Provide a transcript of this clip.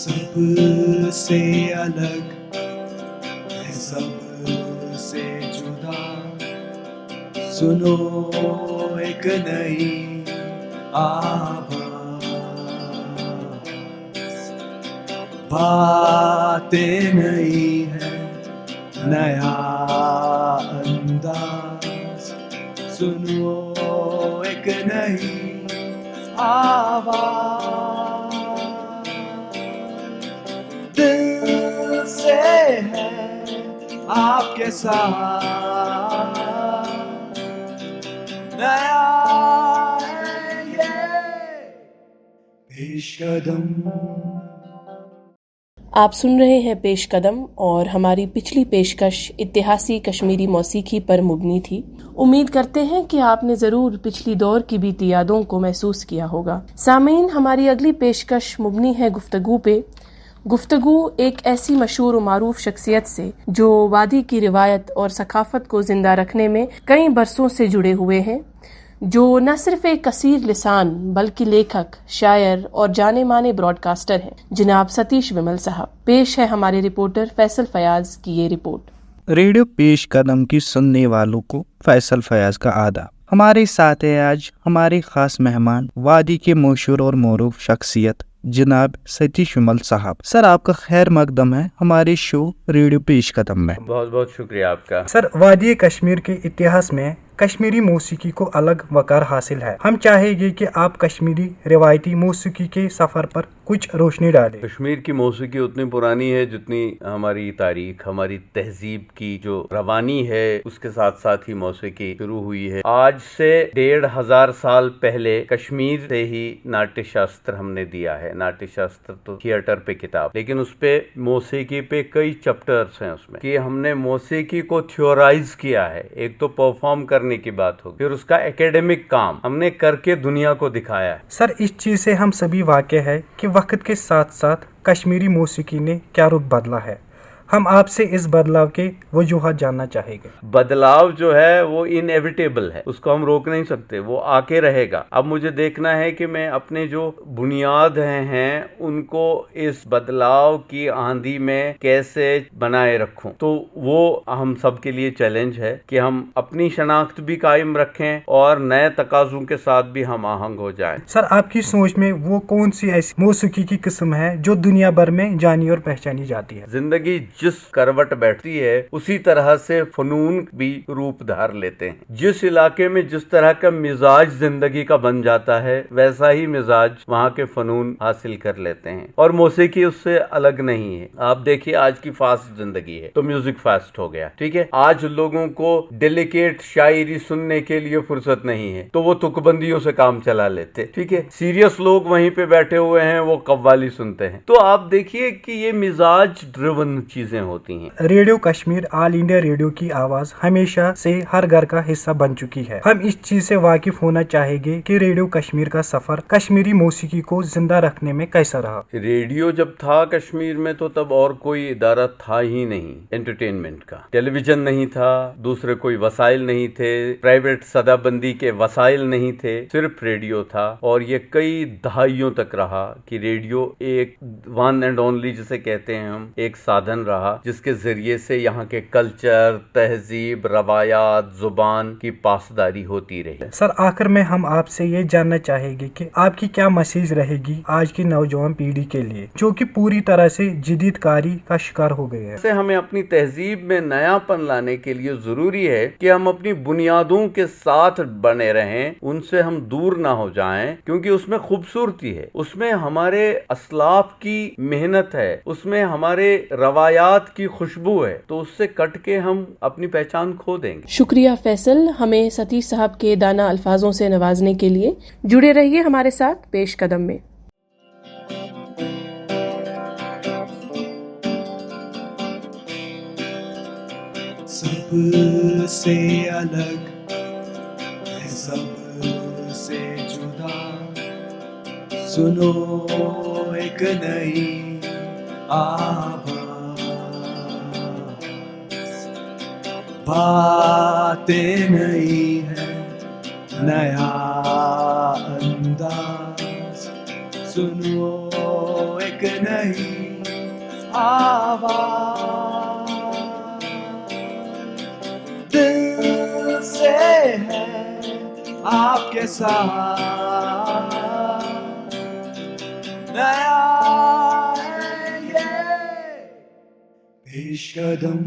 سب سے الگ ہے، سب سے جدا، سنو ایک نئی آواز، باتیں نئی ہے، نیا انداز، سنو ایک نئی آواز، دل سے ہے آپ کے ساتھ، نیا ہے یہ پیش قدم۔ آپ سن رہے ہیں پیش قدم، اور ہماری پچھلی پیشکش اتہاسی کشمیری موسیقی پر مبنی تھی۔ امید کرتے ہیں کہ آپ نے ضرور پچھلی دور کی بیتی یادوں کو محسوس کیا ہوگا۔ سامعین، ہماری اگلی پیشکش مبنی ہے گفتگو پہ۔ گفتگو ایک ایسی مشہور و معروف شخصیت سے جو وادی کی روایت اور ثقافت کو زندہ رکھنے میں کئی برسوں سے جڑے ہوئے ہیں، جو نہ صرف ایک کثیر لسان بلکہ لیکھک، شاعر اور جانے مانے براڈ کاسٹر ہیں، جناب ستیش ومل صاحب۔ پیش ہے ہمارے رپورٹر فیصل فیاض کی یہ رپورٹ۔ ریڈیو پیش قدم کی سننے والوں کو فیصل فیاض کا آداب۔ ہمارے ساتھ ہے آج ہمارے خاص مہمان، وادی کے مشہور اور معروف شخصیت جناب ستیش ومل صاحب۔ سر، آپ کا خیر مقدم ہے ہمارے شو ریڈیو پیش قدم میں۔ بہت بہت شکریہ آپ کا۔ سر، وادی کشمیر کے اتہاس میں کشمیری موسیقی کو الگ وقار حاصل ہے۔ ہم چاہیں گے کہ آپ کشمیری روایتی موسیقی کے سفر پر کچھ روشنی ڈالیں۔ کشمیر کی موسیقی اتنی پرانی ہے جتنی ہماری تاریخ، ہماری تہذیب کی جو روانی ہے اس کے ساتھ ساتھ ہی موسیقی شروع ہوئی ہے۔ آج سے 1500 سال پہلے کشمیر سے ہی ناٹیہ شاستر ہم نے دیا ہے۔ ناٹیہ شاستر تو تھیٹر پہ کتاب، لیکن اس پہ موسیقی پہ کئی چیپٹرز ہیں اس میں، کہ ہم نے موسیقی کو تھیورائز کیا ہے۔ ایک تو پرفارم کرنے کی بات ہوگی، پھر اس کا ایکیڈمک کام ہم نے کر کے دنیا کو دکھایا ہے۔ سر، اس چیز سے ہم سبھی واقع ہے کہ وقت کے ساتھ ساتھ کشمیری موسیقی نے کیا رخ بدلا ہے۔ ہم آپ سے اس بدلاؤ کے وجوہات جاننا چاہیں گے۔ بدلاؤ جو ہے وہ انیویٹیبل ہے، اس کو ہم روک نہیں سکتے، وہ آ کے رہے گا۔ اب مجھے دیکھنا ہے کہ میں اپنے جو بنیاد ہیں ان کو اس بدلاؤ کی آندھی میں کیسے بنائے رکھوں۔ تو وہ ہم سب کے لیے چیلنج ہے کہ ہم اپنی شناخت بھی قائم رکھیں اور نئے تقاضوں کے ساتھ بھی ہم آہنگ ہو جائیں۔ سر، آپ کی سوچ میں وہ کون سی ایسی موسیقی کی قسم ہے جو دنیا بھر میں جانی اور پہچانی جاتی ہے؟ زندگی جس کروٹ بیٹھتی ہے اسی طرح سے فنون بھی روپ دھار لیتے ہیں۔ جس علاقے میں جس طرح کا مزاج زندگی کا بن جاتا ہے ویسا ہی مزاج وہاں کے فنون حاصل کر لیتے ہیں، اور موسیقی اس سے الگ نہیں ہے۔ آپ دیکھیے آج کی فاسٹ زندگی ہے تو میوزک فاسٹ ہو گیا، ٹھیک ہے۔ آج لوگوں کو ڈیلیکیٹ شاعری سننے کے لیے فرصت نہیں ہے تو وہ تک بندیوں سے کام چلا لیتے، ٹھیک ہے۔ سیریس لوگ وہیں پہ بیٹھے ہوئے ہیں، وہ قوالی سنتے ہیں۔ تو آپ دیکھیے کہ یہ مزاج ڈریون چیزیں ہوتی ہیں۔ ریڈیو کشمیر آل انڈیا ریڈیو کی آواز ہمیشہ سے ہر گھر کا حصہ بن چکی ہے۔ ہم اس چیز سے واقف ہونا چاہیں گے کہ ریڈیو کشمیر کا سفر کشمیری موسیقی کو زندہ رکھنے میں کیسا رہا۔ ریڈیو جب تھا کشمیر میں تو تب اور کوئی ادارہ تھا ہی نہیں انٹرٹینمنٹ کا۔ ٹیلی ویژن نہیں تھا، دوسرے کوئی وسائل نہیں تھے، پرائیویٹ سدا بندی کے وسائل نہیں تھے، صرف ریڈیو تھا۔ اور یہ کئی دہائیوں تک رہا کہ ریڈیو ایک ون اینڈ اونلی جسے کہتے ہیں ہم، ایک سادھن رہا جس کے ذریعے سے یہاں کے کلچر، تہذیب، روایات، زبان کی پاسداری ہوتی رہی۔ سر، آخر میں ہم آپ سے یہ جاننا چاہیں گے کہ آپ کی کیا میسیج رہے گی آج کی نوجوان پیڑھی کے لیے جو کہ پوری طرح سے جدید کاری کا شکار ہو گئے ہیں۔ ہمیں اپنی تہذیب میں نیا پن لانے کے لیے ضروری ہے کہ ہم اپنی بنیادوں کے ساتھ بنے رہیں، ان سے ہم دور نہ ہو جائیں، کیونکہ اس میں خوبصورتی ہے، اس میں ہمارے اسلاف کی محنت ہے، اس میں ہمارے روایات کی خوشبو ہے، تو اس سے کٹ کے ہم اپنی پہچان کھو دیں گے۔ شکریہ فیصل، ہمیں ستیش صاحب کے دانہ الفاظوں سے نوازنے کے لیے۔ جڑے رہیے ہمارے ساتھ پیش قدم میں۔ سب سے الگ ہے، سب سے جدا، سنو ایک نئی آواز، باتیں نئی ہے، نیا انداز، سنو ایک ایک نئی آواز دل سے ہے آپ کے ساتھ نیا ہے یہ پیش قدم